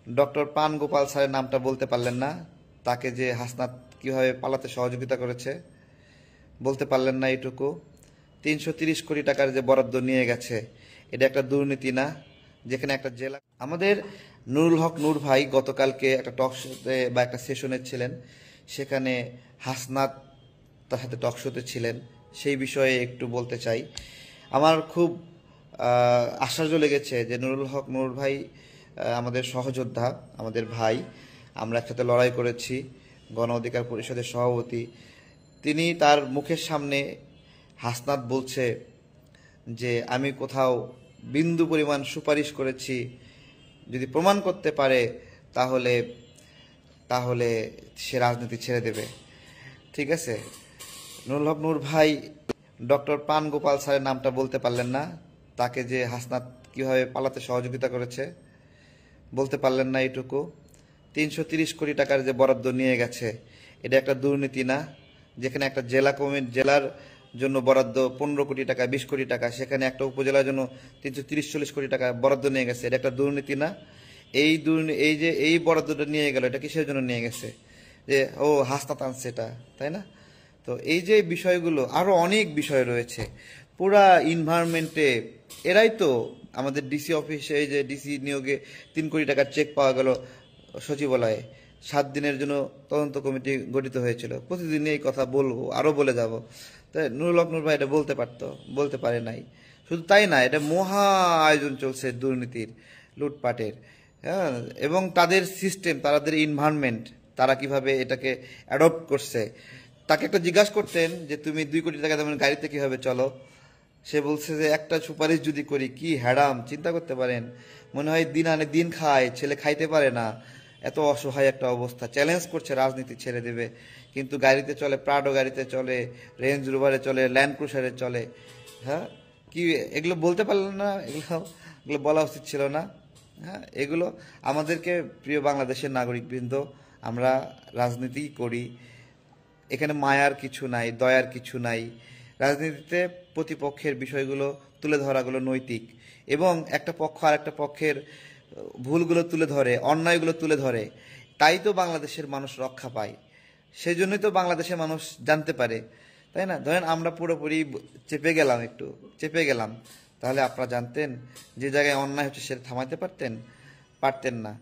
Doctor প্রাণ গোপাল স্যারের নামটা বলতে পারলেন না। তাকে যে হাসনাত কিভাবে পালাতে সহযোগিতা করেছে বলতে পারলেন না এইটুকু। ৩৩০ কোটি টাকার যে বরাদ্দ নিয়ে গেছে, এটা একটা দুর্নীতি না? যেখানে একটা জেলা, আমাদের নুরুল হক নূর ভাই গতকালকে একটা টক শোতে বা একটা সেশনে ছিলেন, সেখানে হাসনাত তার সাথে টক শোতে ছিলেন, সেই বিষয়ে একটু বলতে চাই। আমার খুব আশ্চর্য লেগেছে যে নুরুল হক নূর ভাই আমাদের সহযোদ্ধা, আমাদের ভাই, আমরা একসাথে লড়াই করেছি, গণ অধিকার পরিষদের সভাপতি। তিনি তার মুখের সামনে হাসনাত বলছে যে আমি কোথাও বিন্দু পরিমাণ সুপারিশ করেছি, যদি প্রমাণ করতে পারে তাহলে তাহলে সে রাজনীতি ছেড়ে দেবে। ঠিক আছে, নুরুল হক নূর ভাই ডক্টর প্রাণ গোপাল স্যারের নামটা বলতে পারলেন না। তাকে যে হাসনাত কিভাবে পালাতে সহযোগিতা করেছে বলতে পারলেন না এইটুকু। ৩৩০ কোটি টাকার যে বরাদ্দ নিয়ে গেছে, এটা একটা দুর্নীতি না? যেখানে একটা জেলার জন্য বরাদ্দ ১৫ কোটি টাকা, ২০ কোটি টাকা, সেখানে একটা উপজেলার জন্য ৩৩০-৪০ কোটি টাকা বরাদ্দ নিয়ে গেছে, এটা একটা দুর্নীতি না? এই বরাদ্দটা নিয়ে গেল, এটা কিসের জন্য নিয়ে গেছে? যে ও হাসনাত আনছে এটা, তাই না? তো এই যে বিষয়গুলো, আরো অনেক বিষয় রয়েছে পুরা এনভায়রনমেন্টে। এরাই তো আমাদের ডিসি অফিসে, এই যে ডিসি নিয়োগে ৩ কোটি টাকার চেক পাওয়া গেল সচিবালয়ে, ৭ দিনের জন্য তদন্ত কমিটি গঠিত হয়েছিল। প্রতিদিন এই কথা বলবো, আরো বলে যাব। তাই নুরুল হক নূর ভাই এটা বলতে পারতো, বলতে পারে নাই। শুধু তাই না, এটা মহা আয়োজন চলছে দুর্নীতির, লুটপাটের। হ্যাঁ, এবং তাদের সিস্টেম, তাদের এনভায়রনমেন্ট, তারা কিভাবে এটাকে অ্যাডপ্ট করছে। তাকে একটা জিজ্ঞাসা করতেন যে তুমি ২ কোটি টাকা দামের গাড়িতে কিভাবে চলো, সে বলছে যে একটা সুপারিশ যদি করি কি হ্যাডাম, চিন্তা করতে পারেন। মনে হয় দিন আনে দিন খায়, ছেলে খাইতে পারে না, এত অসহায় একটা অবস্থা। চ্যালেঞ্জ করছে রাজনীতি ছেড়ে দেবে, কিন্তু গাড়িতে চলে, প্রাডো গাড়িতে চলে, রেঞ্জ রোভারে চলে, ল্যান্ড ক্রুজারে চলে। হ্যাঁ, কি এগুলো বলতে পারলেন না? এগুলো বলা উচিত ছিল না? হ্যাঁ, এগুলো আমাদেরকে, প্রিয় বাংলাদেশের নাগরিকবৃন্দ, আমরা রাজনীতি করি, এখানে মায়ার কিছু নাই, দয়ার কিছু নাই। রাজনীতিতে প্রতিপক্ষের বিষয়গুলো তুলে ধরাগুলো নৈতিক, এবং একটা পক্ষ আর একটা পক্ষের ভুলগুলো তুলে ধরে, অন্যায়গুলো তুলে ধরে, তাই তো বাংলাদেশের মানুষ রক্ষা পায়। সেই জন্যই তো বাংলাদেশের মানুষ জানতে পারে, তাই না? ধরেন আমরা পুরোপুরি একটু চেপে গেলাম, তাহলে আপনারা জানতেন যে জায়গায় অন্যায় হচ্ছে সেটা থামাইতে পারতেন না।